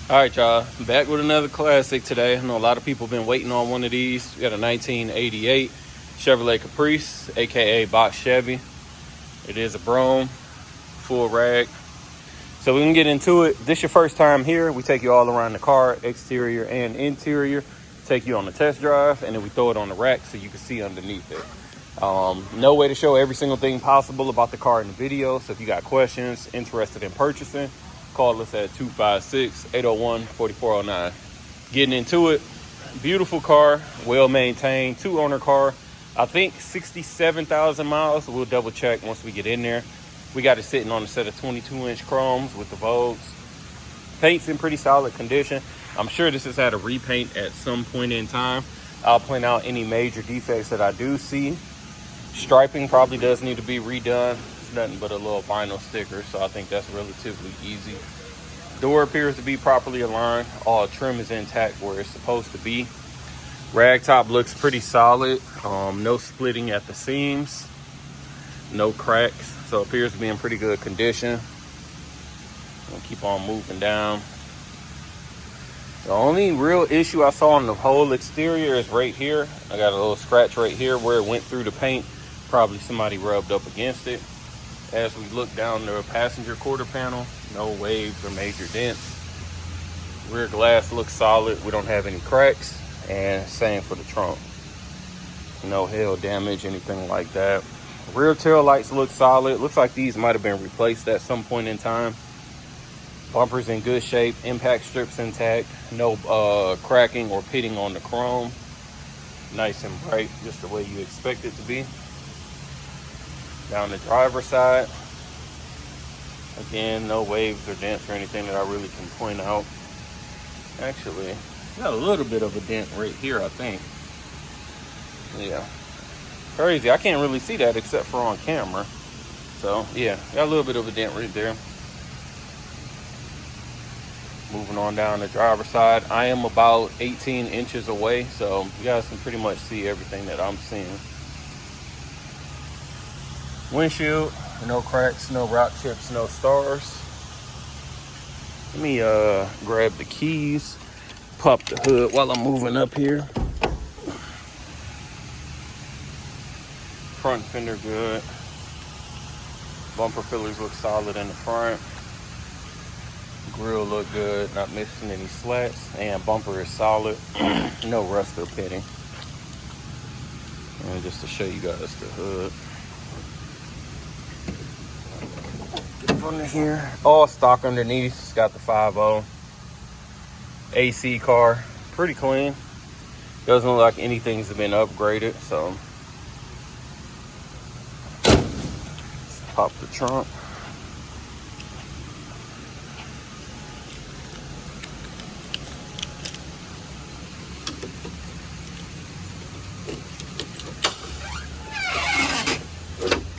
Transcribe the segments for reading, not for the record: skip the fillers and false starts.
All right, y'all, back with another classic today. I know a lot of people have been waiting on one of these. We got a 1988 Chevrolet Caprice, aka box Chevy. It is a Brougham, full rag. So we can get into it. This your first time here, we take you all around the car, exterior and interior, take you on the test drive, and then we throw it on the rack so you can see underneath it. No way to show every single thing possible about the car in the video. So if you got questions, interested in purchasing, call us at 256-801-4409. Getting into it, beautiful car, well maintained, 2-owner car. I think 67,000 miles. We'll double check once we get in there. We got it sitting on a set of 22-inch chromes with the vogues. Paint's in pretty solid condition. I'm sure this has had a repaint at some point in time. I'll point out any major defects that I do see. Striping probably does need to be redone. It's nothing but a little vinyl sticker, so I think that's relatively easy. Door appears to be properly aligned. All trim is intact where it's supposed to be. Rag top looks pretty solid. No splitting at the seams. No cracks. So it appears to be in pretty good condition. I'll keep on moving down. The only real issue I saw on the whole exterior is right here. I got a little scratch right here where it went through the paint. Probably somebody rubbed up against it. As we look down the passenger quarter panel, no waves or major dents. Rear glass looks solid. We don't have any cracks. And same for the trunk. No hail damage, anything like that. Rear tail lights look solid. Looks like these might have been replaced at some point in time. Bumper's in good shape. Impact strips intact. No cracking or pitting on the chrome. Nice and bright, just the way you expect it to be. Down the driver's side, again, no waves or dents or anything that I really can point out. Actually, got a little bit of a dent right here, I think. Yeah, crazy. I can't really see that except for on camera. So yeah, got a little bit of a dent right there. Moving on down the driver's side, I am about 18 inches away, so you guys can pretty much see everything that I'm seeing. Windshield, no cracks, no rock chips, no stars. Let me grab the keys, pop the hood while I'm moving up here. Front fender good. Bumper fillers look solid in the front. Grill look good, not missing any slats, and bumper is solid. No rust or pitting. And just to show you guys the hood. Under here, all stock underneath. It's got the 5.0 AC car, pretty clean. Doesn't look like anything's been upgraded. So let's pop the trunk.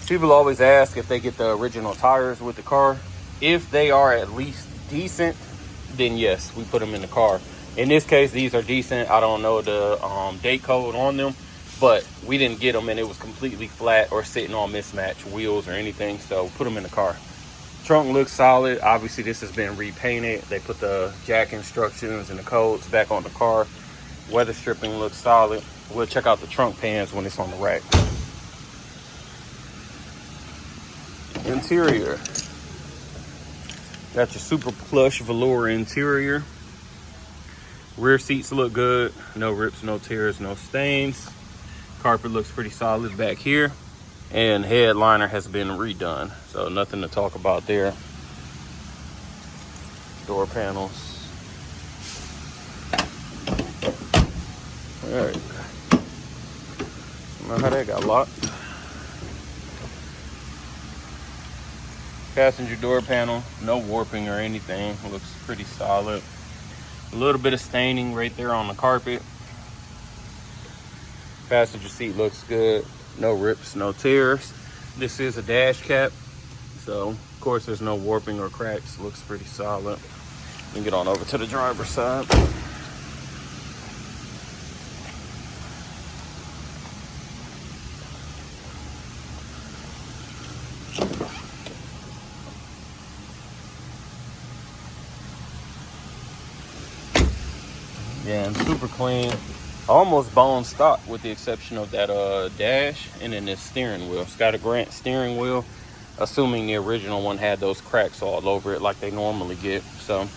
People always ask if they get the original tires with the car. If they are at least decent, then yes, we put them in the car. In this case, these are decent. I don't know the date code on them, but we didn't get them and it was completely flat or sitting on mismatched wheels or anything, so put them in the car. Trunk looks solid. Obviously, this has been repainted. They put the jack instructions and the codes back on the car. Weather stripping looks solid. We'll check out the trunk pans when it's on the rack. Interior, got your super plush velour interior. Rear seats look good, no rips, no tears, no stains. Carpet looks pretty solid back here, and headliner has been redone, so nothing to talk about there. Door panels. All right, I don't know how that got locked. Passenger door panel, no warping or anything. Looks pretty solid. A little bit of staining right there on the carpet. Passenger seat looks good. No rips, no tears. This is a dash cap, so of course there's no warping or cracks. Looks pretty solid. Let me get on over to the driver's side. Yeah, and super clean. Almost bone stock with the exception of that dash and then this steering wheel. It's got a Grant steering wheel, assuming the original one had those cracks all over it like they normally get. So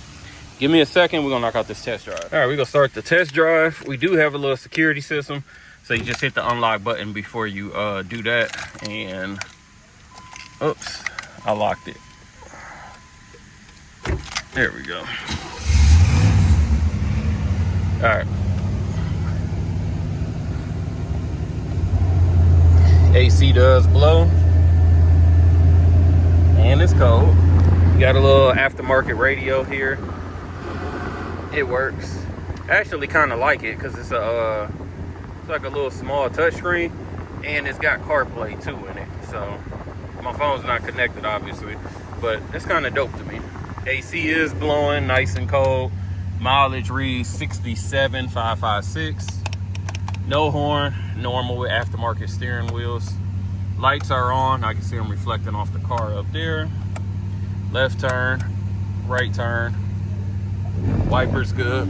give me a second, we're gonna knock out this test drive. All right, we're gonna start the test drive. We do have a little security system, so you just hit the unlock button before you do that. And oops, I locked it. There we go. All right. AC does blow. And it's cold. Got a little aftermarket radio here. It works. I actually kind of like it because it's like a little small touchscreen, and it's got CarPlay too in it. So my phone's not connected, obviously, but it's kind of dope to me. AC is blowing, nice and cold. Mileage reads 67,556. No horn, normal with aftermarket steering wheels. Lights are on. I can see them reflecting off the car up there. Left turn, right turn. Wipers good.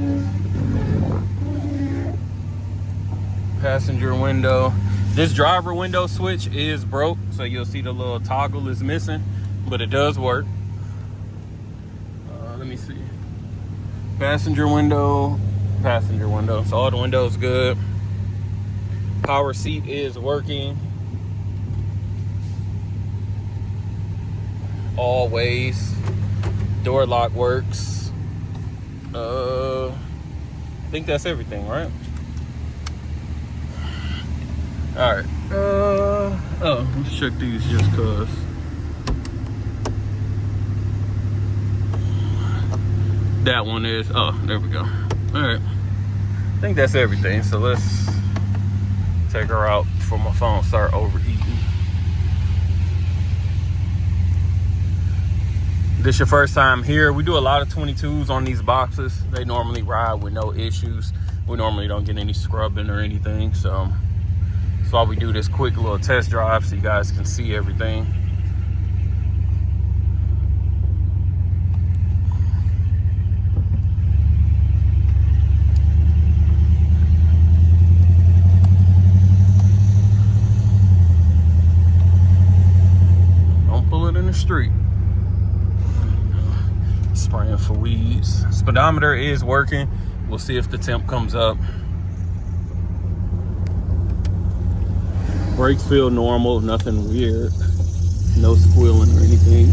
Passenger window. This driver window switch is broke, so you'll see the little toggle is missing, but it does work. Let me see. Passenger window. So all the windows good. Power seat is working. Always. Door lock works. I think that's everything, right? All right. Oh, let's check these just cause. That one is, oh, there we go. All right. I think that's everything. So let's take her out before my phone start overheating. This your first time here. We do a lot of 22s on these boxes. They normally ride with no issues. We normally don't get any scrubbing or anything. So that's why we do this quick little test drive so you guys can see everything. Don't pull it in the street. Spraying for weeds. Speedometer is working. We'll see if the temp comes up. Brakes feel normal, nothing weird. No squealing or anything.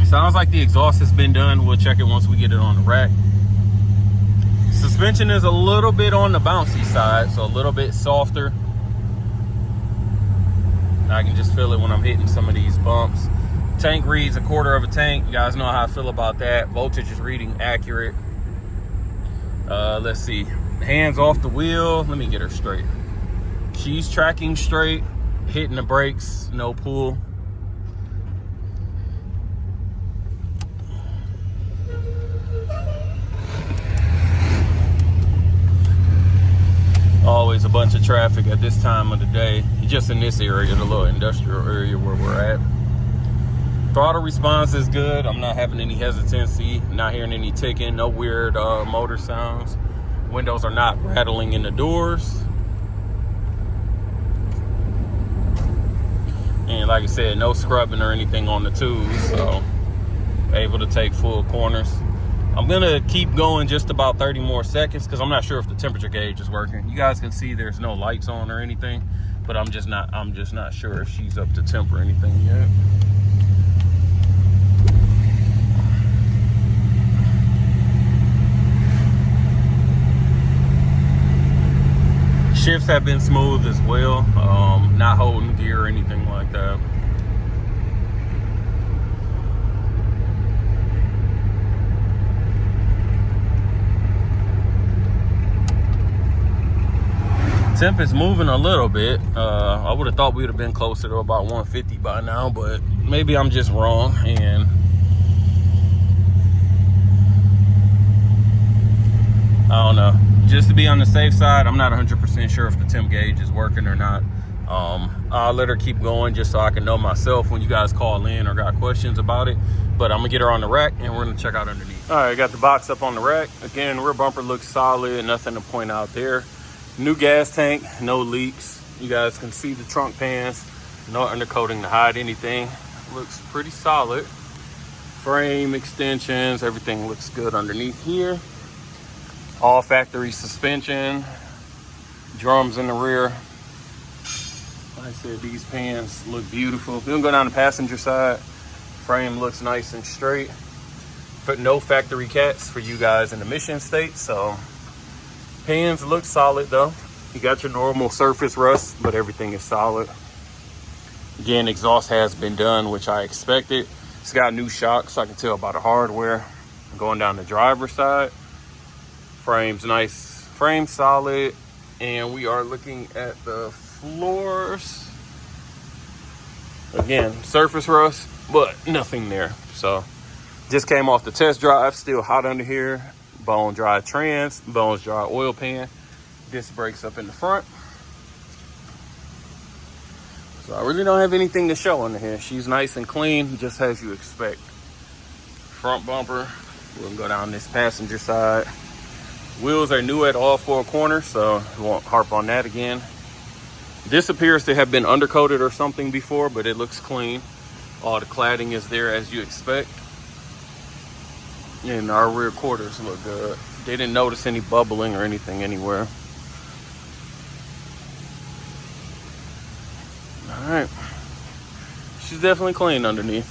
Sounds like the exhaust has been done. We'll check it once we get it on the rack. Suspension is a little bit on the bouncy side, so a little bit softer. I can just feel it when I'm hitting some of these bumps. Tank reads 1/4 of a tank. You guys know how I feel about that. Voltage is reading accurate. Let's see. Hands off the wheel. Let me get her straight. She's tracking straight. Hitting the brakes. No pull. Always a bunch of traffic at this time of the day. Just in this area, the little industrial area where we're at. Throttle response is good. I'm not having any hesitancy, not hearing any ticking, no weird motor sounds. Windows are not rattling in the doors. And like I said, no scrubbing or anything on the tubes, so able to take full corners. I'm gonna keep going just about 30 more seconds because I'm not sure if the temperature gauge is working. You guys can see there's no lights on or anything, but I'm just not sure if she's up to temp or anything yet. Shifts have been smooth as well, not holding gear or anything like that. Temp is moving a little bit. I would have thought we would have been closer to about 150 by now, but maybe I'm just wrong. And I don't know. Just to be on the safe side, I'm not 100% sure if the temp gauge is working or not. I'll let her keep going just so I can know myself when you guys call in or got questions about it. But I'm gonna get her on the rack and we're gonna check out underneath. All right, got the box up on the rack. Again, rear bumper looks solid, nothing to point out there. New gas tank, no leaks. You guys can see the trunk pans, no undercoating to hide anything. Looks pretty solid. Frame extensions, everything looks good underneath here. All factory suspension, drums in the rear. Like I said, these pans look beautiful. We're gonna go down the passenger side. Frame looks nice and straight. But no factory cats for you guys in the Mission State, so pans look solid though. You got your normal surface rust, but everything is solid. Again, exhaust has been done, which I expected. It's got new shocks, so I can tell by the hardware. Going down the driver's side, frame's nice, frame solid, and we are looking at the floors. Again, surface rust, but nothing there. So just came off the test drive, still hot under here. Bone dry trans, bones dry oil pan. Disc brakes up in the front. So I really don't have anything to show under here. She's nice and clean, just as you expect. Front bumper, we'll go down this passenger side. Wheels are new at all 4 corners, so we won't harp on that again. This appears to have been undercoated or something before, but it looks clean. All the cladding is there as you expect. And our rear quarters look good. Didn't notice any bubbling or anything anywhere. All right, she's definitely clean underneath.